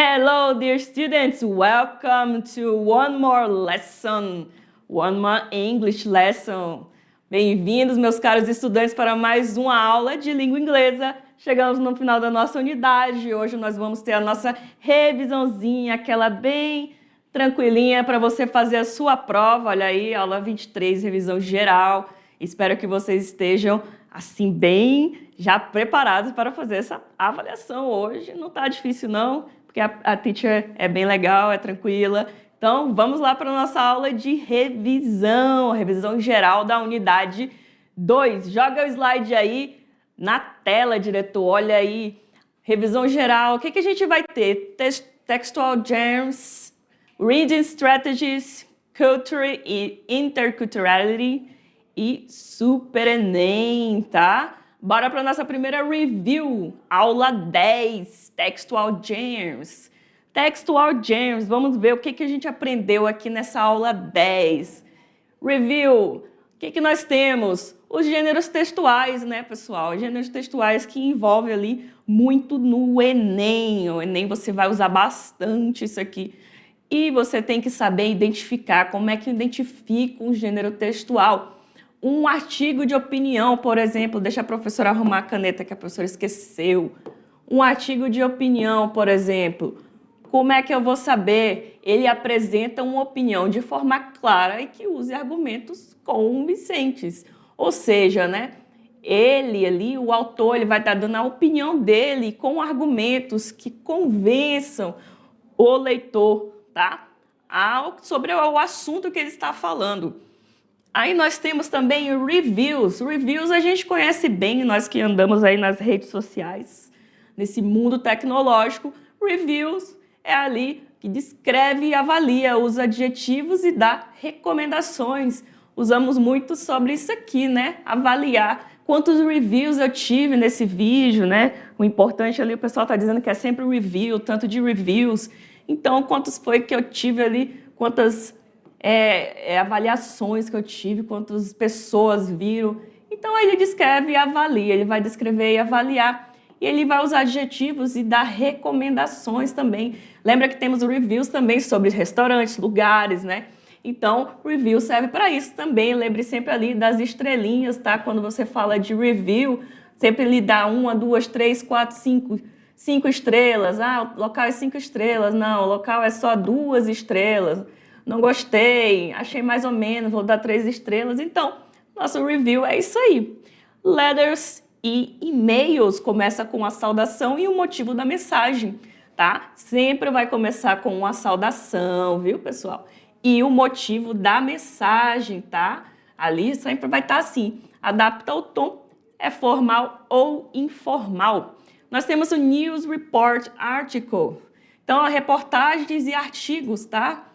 Hello, dear students. Welcome to one more lesson, one more English lesson. Bem-vindos, meus caros estudantes, para mais uma aula de língua inglesa. Chegamos no final da nossa unidade. Hoje nós vamos ter a nossa revisãozinha, aquela bem tranquilinha para você fazer a sua prova. Olha aí, aula 23, revisão geral. Espero que vocês estejam assim bem já preparados para fazer essa avaliação hoje. Não está difícil não, porque a teacher é bem legal, é tranquila. Então, vamos lá para a nossa aula de revisão, revisão geral da unidade 2. Joga o slide aí na tela, diretor, olha aí. Revisão geral, o que a gente vai ter? Textual germs, reading strategies, culture e interculturality e Super Enem, tá? Bora para a nossa primeira review, aula 10, Textual Germs. Textual Germs, vamos ver o que a gente aprendeu aqui nessa aula 10. Review, o que nós temos? Os gêneros textuais, né, pessoal? Gêneros textuais que envolvem ali muito no Enem. O Enem você vai usar bastante isso aqui. E você tem que saber identificar como é que identifica um gênero textual. Um artigo de opinião, por exemplo, deixa a professora arrumar a caneta que a professora esqueceu. Um artigo de opinião, por exemplo, como é que eu vou saber? Ele apresenta uma opinião de forma clara e que use argumentos convincentes. Ou seja, né, ele ali, o autor, ele vai estar dando a opinião dele com argumentos que convençam o leitor, tá? Sobre o assunto que ele está falando. Aí nós temos também reviews. Reviews a gente conhece bem, nós que andamos aí nas redes sociais, nesse mundo tecnológico. Reviews é ali que descreve e avalia os adjetivos e dá recomendações. Usamos muito sobre isso aqui, né? Avaliar quantos reviews eu tive nesse vídeo, né? O importante ali, o pessoal está dizendo que é sempre review, tanto de reviews. Então, quantos foi que eu tive ali, quantas avaliações que eu tive, quantas pessoas viram. Então, ele descreve e avalia, ele vai descrever e avaliar. E ele vai usar adjetivos e dar recomendações também. Lembra que temos reviews também sobre restaurantes, lugares, né? Então, review serve para isso também. Lembre sempre ali das estrelinhas, tá? Quando você fala de review, sempre lhe dá 1, 2, 3, 4, 5 estrelas. Ah, o local é 5 estrelas. Não, o local é só 2 estrelas. Não gostei, achei mais ou menos, vou dar 3 estrelas. Então, nosso review é isso aí. Letters e e-mails começa com a saudação e o motivo da mensagem, tá? Sempre vai começar com uma saudação, viu, pessoal? E o motivo da mensagem, tá? Ali sempre vai estar assim. Adapta o tom, é formal ou informal. Nós temos o News Report Article. Então, reportagens e artigos, tá?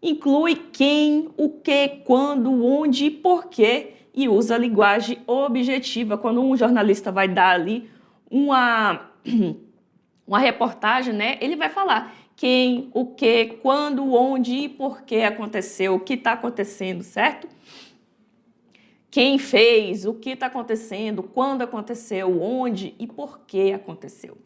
Inclui quem, o que, quando, onde e porquê e usa a linguagem objetiva. Quando um jornalista vai dar ali uma reportagem, né, ele vai falar quem, o que, quando, onde e porquê aconteceu, o que está acontecendo, certo? Quem fez, o que está acontecendo, quando aconteceu, onde e por que aconteceu.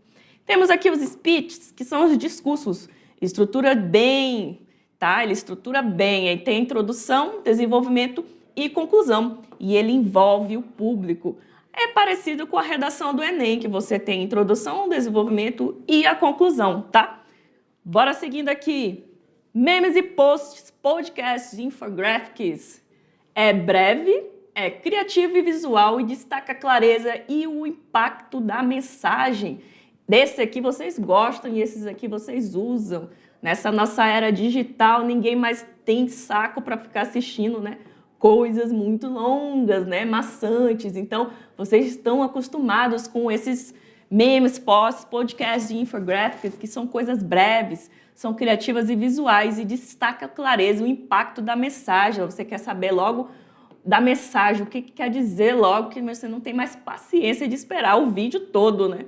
Temos aqui os speeches, que são os discursos. Estrutura bem, tá? Ele estrutura bem, aí tem introdução, desenvolvimento e conclusão. E ele envolve o público. É parecido com a redação do Enem, que você tem introdução, desenvolvimento e a conclusão, tá? Bora seguindo aqui. Memes e posts, podcasts, infographics. É breve, é criativo e visual e destaca a clareza e o impacto da mensagem. Desse aqui vocês gostam e esses aqui vocês usam. Nessa nossa era digital, ninguém mais tem saco para ficar assistindo, né, coisas muito longas, né, maçantes. Então, vocês estão acostumados com esses memes, posts, podcasts e infographics, que são coisas breves, são criativas e visuais e destaca a clareza, o impacto da mensagem. Você quer saber logo da mensagem, o que quer dizer logo, que você não tem mais paciência de esperar o vídeo todo, né?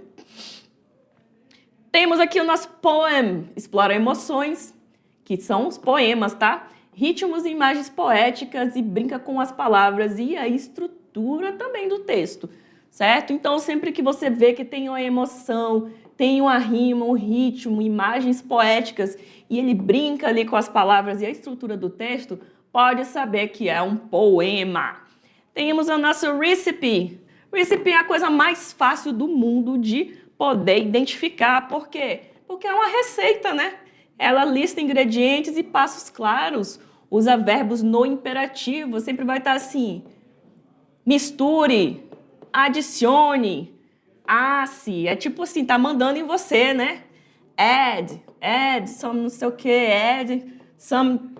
Temos aqui o nosso poem, explora emoções, que são os poemas, tá? Ritmos e imagens poéticas e brinca com as palavras e a estrutura também do texto, certo? Então, sempre que você vê que tem uma emoção, tem uma rima, um ritmo, imagens poéticas e ele brinca ali com as palavras e a estrutura do texto, pode saber que é um poema. Temos a nossa recipe. Recipe é a coisa mais fácil do mundo de poder identificar. Por quê? Porque é uma receita, né? Ela lista ingredientes e passos claros, usa verbos no imperativo, sempre vai estar assim: misture, adicione, asse. É tipo assim, tá mandando em você, né? Add some não sei o que, add some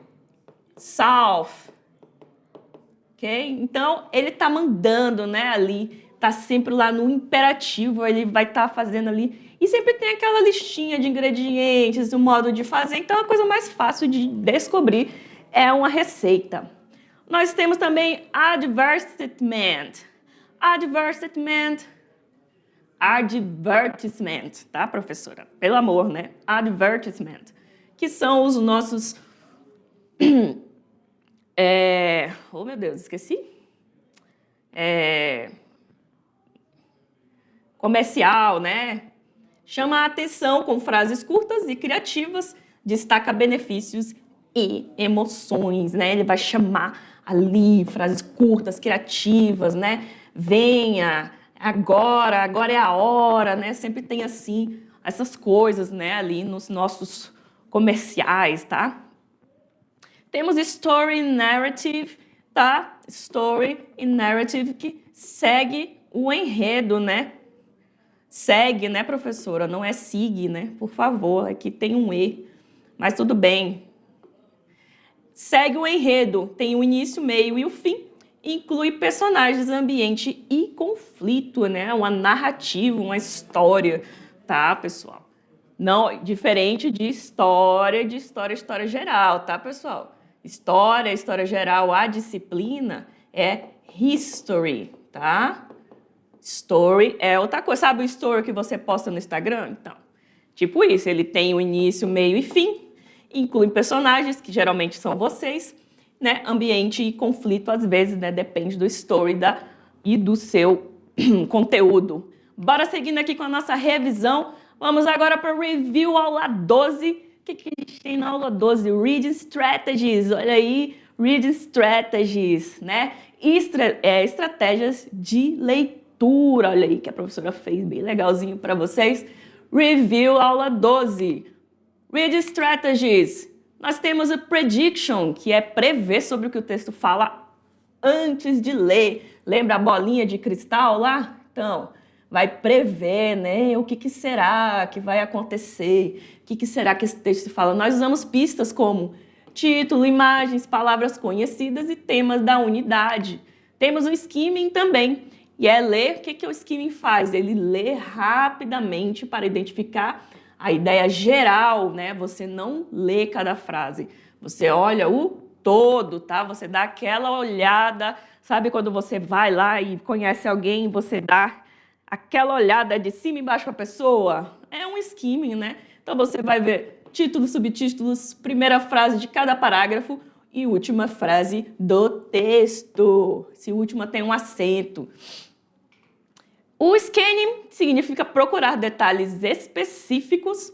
salt. Ok? Então, ele tá mandando, né, ali, tá sempre lá no imperativo, ele vai estar fazendo ali. E sempre tem aquela listinha de ingredientes, o modo de fazer. Então, a coisa mais fácil de descobrir é uma receita. Nós temos também advertisement. Advertisement, tá, professora? Pelo amor, né? Advertisement. Que são os nossos... Oh, meu Deus, esqueci. Comercial, né? Chama a atenção com frases curtas e criativas, destaca benefícios e emoções, né? Ele vai chamar ali frases curtas, criativas, né? Venha, agora é a hora, né? Sempre tem assim essas coisas, né? Ali nos nossos comerciais, tá? Temos story narrative, tá? Story e narrative que segue o enredo, né? Segue, né, professora? Não é sigue, né? Por favor, aqui tem um E, mas tudo bem. Segue o enredo, tem o início, meio e o fim. Inclui personagens, ambiente e conflito, né? Uma narrativa, uma história, tá, pessoal? Não, diferente de história geral, tá, pessoal? História geral, a disciplina é history, tá? Story é outra coisa. Sabe o story que você posta no Instagram? Então, tipo isso, ele tem o início, meio e fim, inclui personagens, que geralmente são vocês, né? Ambiente e conflito, às vezes, né? Depende do story e do seu conteúdo. Bora seguindo aqui com a nossa revisão. Vamos agora para o review, aula 12. O que a gente tem na aula 12? Reading Strategies. Olha aí, Reading Strategies, né? Estratégias de leitura. Olha aí que a professora fez bem legalzinho para vocês. Review, aula 12. Reading Strategies. Nós temos a prediction, que é prever sobre o que o texto fala antes de ler. Lembra a bolinha de cristal lá? Então, vai prever, né? O que será que vai acontecer? O que será que esse texto fala? Nós usamos pistas como título, imagens, palavras conhecidas e temas da unidade. Temos o skimming também. E é ler, o que o skimming faz? Ele lê rapidamente para identificar a ideia geral, né? Você não lê cada frase, você olha o todo, tá? Você dá aquela olhada, sabe quando você vai lá e conhece alguém, você dá aquela olhada de cima e embaixo para a pessoa? É um skimming, né? Então você vai ver títulos, subtítulos, primeira frase de cada parágrafo e última frase do texto. Se última tem um acento. O scanning significa procurar detalhes específicos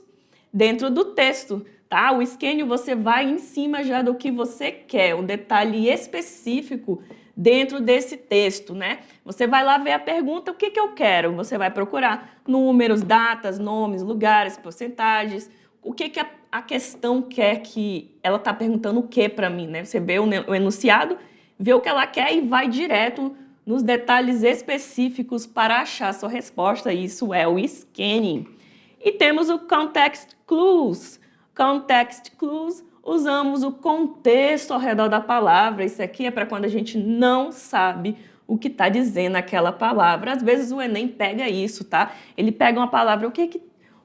dentro do texto, tá? O scanning você vai em cima já do que você quer, um detalhe específico dentro desse texto, né? Você vai lá ver a pergunta, o que eu quero? Você vai procurar números, datas, nomes, lugares, porcentagens, o que a questão quer que ela está perguntando o que para mim, né? Você vê o enunciado, vê o que ela quer e vai direto nos detalhes específicos para achar sua resposta. Isso é o scanning. E temos o context clues. Context clues, usamos o contexto ao redor da palavra. Isso aqui é para quando a gente não sabe o que está dizendo aquela palavra. Às vezes o Enem pega isso, tá? Ele pega uma palavra,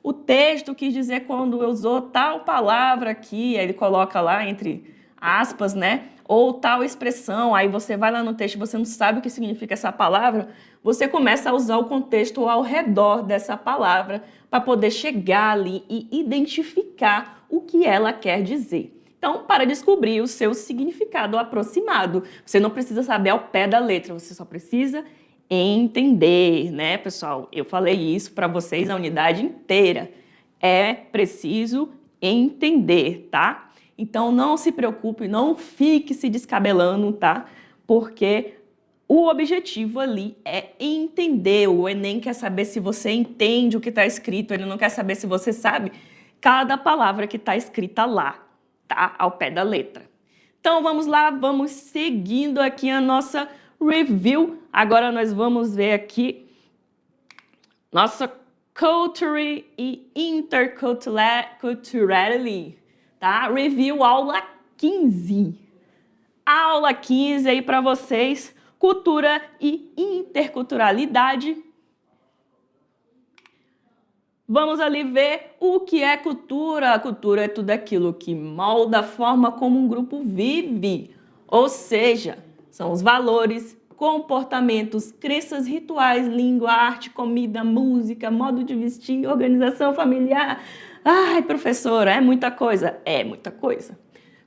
o texto quis dizer quando usou tal palavra aqui, aí ele coloca lá entre aspas, né? Ou tal expressão, aí você vai lá no texto e você não sabe o que significa essa palavra, você começa a usar o contexto ao redor dessa palavra para poder chegar ali e identificar o que ela quer dizer. Então, para descobrir o seu significado aproximado, você não precisa saber ao pé da letra, você só precisa entender, né, pessoal? Eu falei isso para vocês a unidade inteira. É preciso entender, tá? Então não se preocupe, não fique se descabelando, tá? Porque o objetivo ali é entender. O Enem quer saber se você entende o que está escrito, ele não quer saber se você sabe cada palavra que está escrita lá, tá? Ao pé da letra. Então vamos lá, vamos seguindo aqui a nossa review. Agora nós vamos ver aqui nossa culture e interculturality, tá? Review aula 15. Aula 15 aí para vocês, cultura e interculturalidade. Vamos ali ver o que é cultura. A cultura é tudo aquilo que molda a forma como um grupo vive, ou seja, são os valores, comportamentos, crenças, rituais, língua, arte, comida, música, modo de vestir, organização familiar. Ai, professora, é muita coisa? É muita coisa.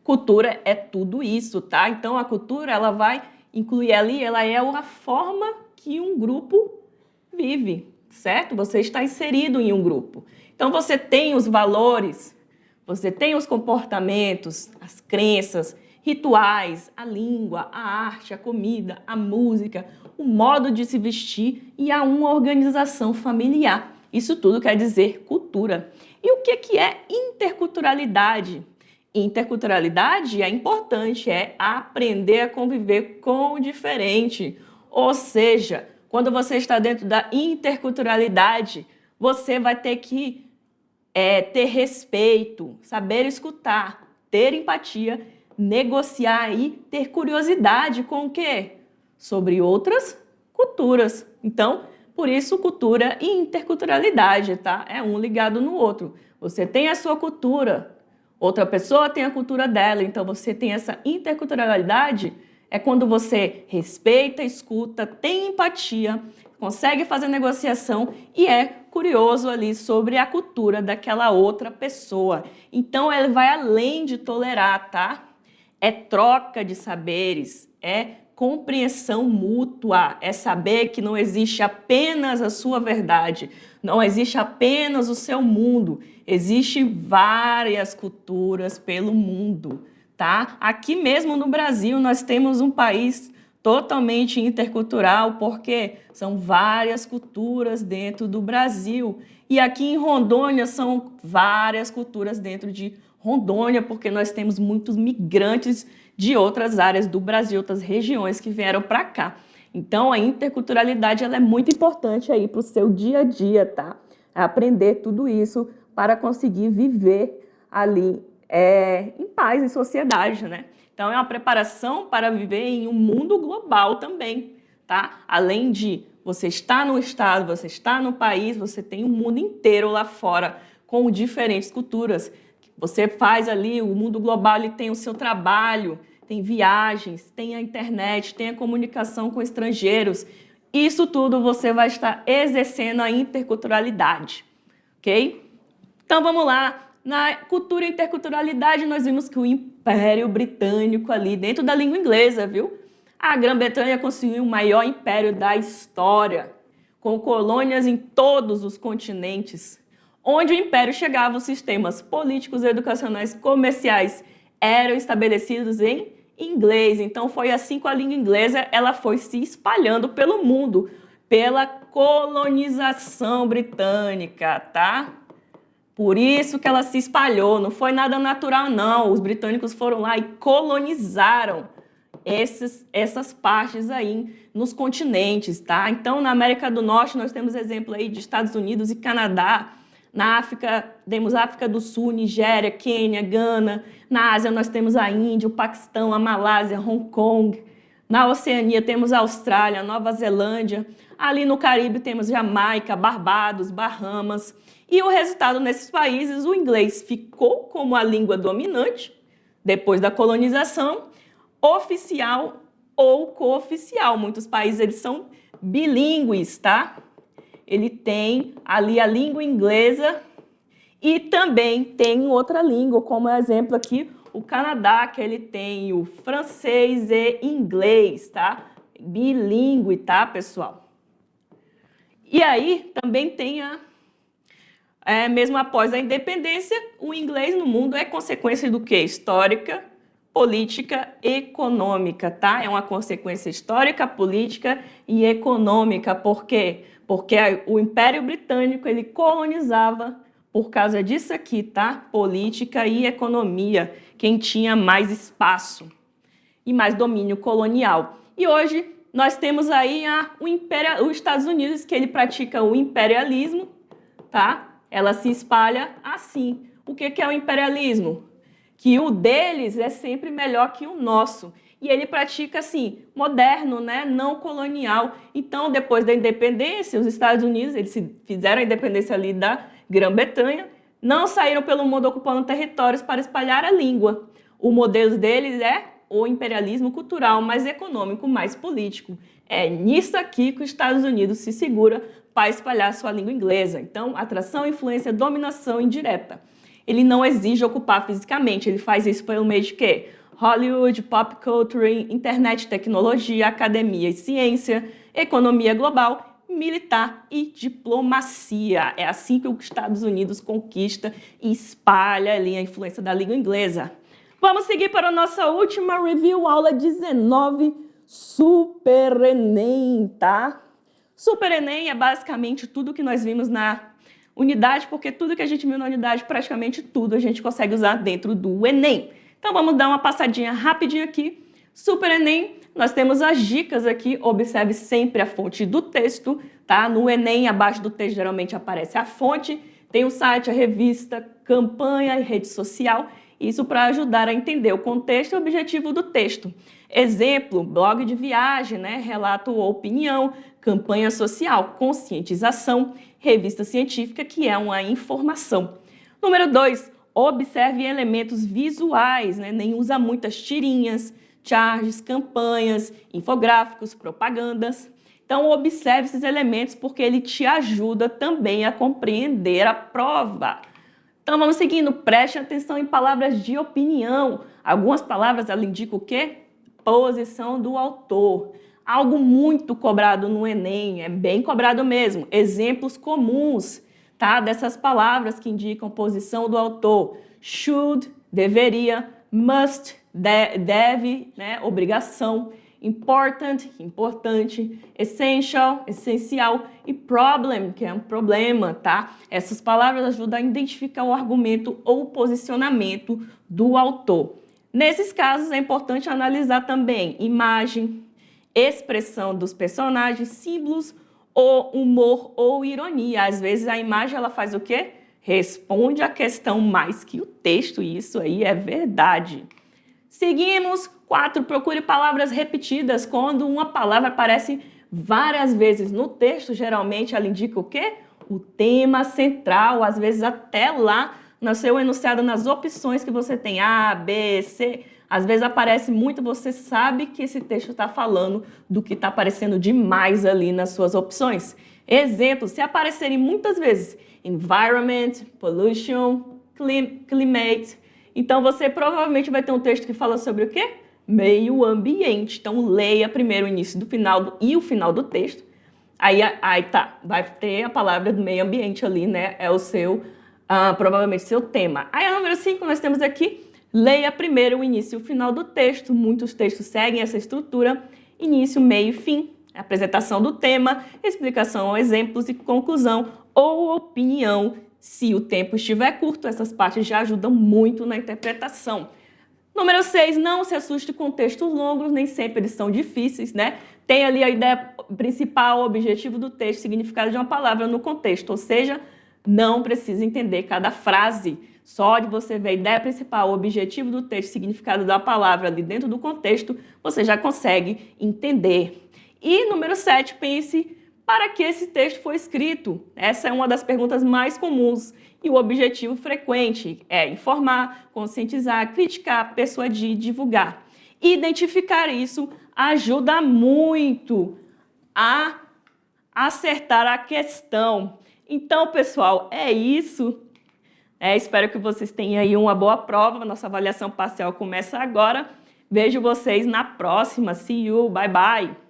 Cultura é tudo isso, tá? Então a cultura, ela vai incluir ali, ela é a forma que um grupo vive, certo? Você está inserido em um grupo. Então você tem os valores, você tem os comportamentos, as crenças, rituais, a língua, a arte, a comida, a música, o modo de se vestir e a uma organização familiar. Isso tudo quer dizer cultura. E o que é interculturalidade? Interculturalidade é importante, é aprender a conviver com o diferente. Ou seja, quando você está dentro da interculturalidade, você vai ter que ter respeito, saber escutar, ter empatia, negociar e ter curiosidade com o quê? Sobre outras culturas. Então, por isso, cultura e interculturalidade, tá? É um ligado no outro. Você tem a sua cultura, outra pessoa tem a cultura dela, então você tem essa interculturalidade, é quando você respeita, escuta, tem empatia, consegue fazer negociação e é curioso ali sobre a cultura daquela outra pessoa. Então, ele vai além de tolerar, tá? É troca de saberes, é compreensão mútua, é saber que não existe apenas a sua verdade, não existe apenas o seu mundo, existem várias culturas pelo mundo, tá? Aqui mesmo no Brasil nós temos um país totalmente intercultural, porque são várias culturas dentro do Brasil. E aqui em Rondônia são várias culturas dentro de Rondônia, porque nós temos muitos migrantes de outras áreas do Brasil, outras regiões que vieram para cá. Então, a interculturalidade ela é muito importante aí para o seu dia a dia, tá? Aprender tudo isso para conseguir viver ali em paz, em sociedade, né? Então, é uma preparação para viver em um mundo global também, tá? Além de você estar no estado, você estar no país, você tem um mundo inteiro lá fora com diferentes culturas. Você faz ali, o mundo global ele tem o seu trabalho, tem viagens, tem a internet, tem a comunicação com estrangeiros. Isso tudo você vai estar exercendo a interculturalidade, ok? Então vamos lá. Na cultura e interculturalidade, nós vimos que o Império Britânico ali, dentro da língua inglesa, viu? A Grã-Bretanha construiu o maior império da história, com colônias em todos os continentes. Onde o império chegava, os sistemas políticos, educacionais, comerciais eram estabelecidos em inglês. Então foi assim que a língua inglesa ela foi se espalhando pelo mundo, pela colonização britânica, tá? Por isso que ela se espalhou, não foi nada natural não, os britânicos foram lá e colonizaram essas partes aí nos continentes, tá? Então, na América do Norte, nós temos exemplo aí de Estados Unidos e Canadá. Na África, temos África do Sul, Nigéria, Quênia, Gana. Na Ásia, nós temos a Índia, o Paquistão, a Malásia, Hong Kong. Na Oceania, temos a Austrália, Nova Zelândia. Ali no Caribe, temos Jamaica, Barbados, Bahamas. E o resultado nesses países, o inglês ficou como a língua dominante, depois da colonização, oficial ou cooficial. Muitos países eles são bilíngues, tá? Ele tem ali a língua inglesa e também tem outra língua, como exemplo aqui, o Canadá, que ele tem o francês e inglês, tá? Bilíngue, tá, pessoal? E aí também tem mesmo após a independência, o inglês no mundo é consequência do quê? Histórica, política, econômica, tá? É uma consequência histórica, política e econômica. Por quê? Porque o Império Britânico, ele colonizava por causa disso aqui, tá? Política e economia, quem tinha mais espaço e mais domínio colonial. E hoje nós temos aí os Estados Unidos, que ele pratica o imperialismo, tá? Ela se espalha assim. O que é o imperialismo? Que o deles é sempre melhor que o nosso. E ele pratica assim, moderno, né? Não colonial. Então, depois da independência, os Estados Unidos, eles fizeram a independência ali da Grã-Bretanha, não saíram pelo mundo ocupando territórios para espalhar a língua. O modelo deles é o imperialismo cultural, mais econômico, mais político. É nisso aqui que os Estados Unidos se segura para espalhar sua língua inglesa. Então, atração, influência, dominação indireta. Ele não exige ocupar fisicamente, ele faz isso pelo meio de quê? Hollywood, pop culture, internet, tecnologia, academia e ciência, economia global, militar e diplomacia. É assim que os Estados Unidos conquista e espalha ali a influência da língua inglesa. Vamos seguir para a nossa última review, aula 19, Super Enem, tá? Super Enem é basicamente tudo que nós vimos na unidade, porque tudo que a gente viu na unidade, praticamente tudo, a gente consegue usar dentro do Enem. Então vamos dar uma passadinha rapidinho aqui. Super Enem, nós temos as dicas aqui, observe sempre a fonte do texto, tá? No Enem, abaixo do texto, geralmente aparece a fonte, tem o site, a revista, campanha e rede social, isso para ajudar a entender o contexto e o objetivo do texto. Exemplo, blog de viagem, né? Relato ou opinião, campanha social, conscientização, revista científica, que é uma informação. Número 2, observe elementos visuais, né? Nem usa muitas tirinhas, charges, campanhas, infográficos, propagandas. Então, observe esses elementos porque ele te ajuda também a compreender a prova. Então, vamos seguindo. Preste atenção em palavras de opinião. Algumas palavras, ela indica o quê? Posição do autor. Algo muito cobrado no Enem, é bem cobrado mesmo. Exemplos comuns, tá? Dessas palavras que indicam posição do autor. Should, deveria. Must, deve, né? Obrigação. Important, importante. Essential, essencial. E problem, que é um problema, tá? Essas palavras ajudam a identificar o argumento ou o posicionamento do autor. Nesses casos, é importante analisar também imagem, expressão dos personagens, símbolos, ou humor ou ironia. Às vezes a imagem ela faz o quê? Responde a questão mais que o texto, e isso aí é verdade. Seguimos. 4. Procure palavras repetidas. Quando uma palavra aparece várias vezes no texto, geralmente ela indica o quê? O tema central, às vezes até lá no seu enunciado, nas opções que você tem, A, B, C, às vezes aparece muito, você sabe que esse texto está falando do que está aparecendo demais ali nas suas opções. Exemplo, se aparecerem muitas vezes environment, pollution, climate, então você provavelmente vai ter um texto que fala sobre o quê? Meio ambiente. Então leia primeiro o início do final e o final do texto. Aí tá, vai ter a palavra do meio ambiente ali, né? É o seu, provavelmente seu tema. Aí a número 5 nós temos aqui, leia primeiro o início e o final do texto. Muitos textos seguem essa estrutura, início, meio e fim. Apresentação do tema, explicação, exemplos e conclusão ou opinião. Se o tempo estiver curto, essas partes já ajudam muito na interpretação. Número 6, não se assuste com textos longos, nem sempre eles são difíceis, né? Tem ali a ideia principal, o objetivo do texto, significado de uma palavra no contexto, ou seja, não precisa entender cada frase. Só de você ver a ideia principal, o objetivo do texto, significado da palavra ali dentro do contexto, você já consegue entender. E número 7, pense para que esse texto foi escrito. Essa é uma das perguntas mais comuns. E o objetivo frequente é informar, conscientizar, criticar, persuadir, divulgar. Identificar isso ajuda muito a acertar a questão. Então, pessoal, é isso. Espero que vocês tenham aí uma boa prova. Nossa avaliação parcial começa agora. Vejo vocês na próxima. See you. Bye, bye.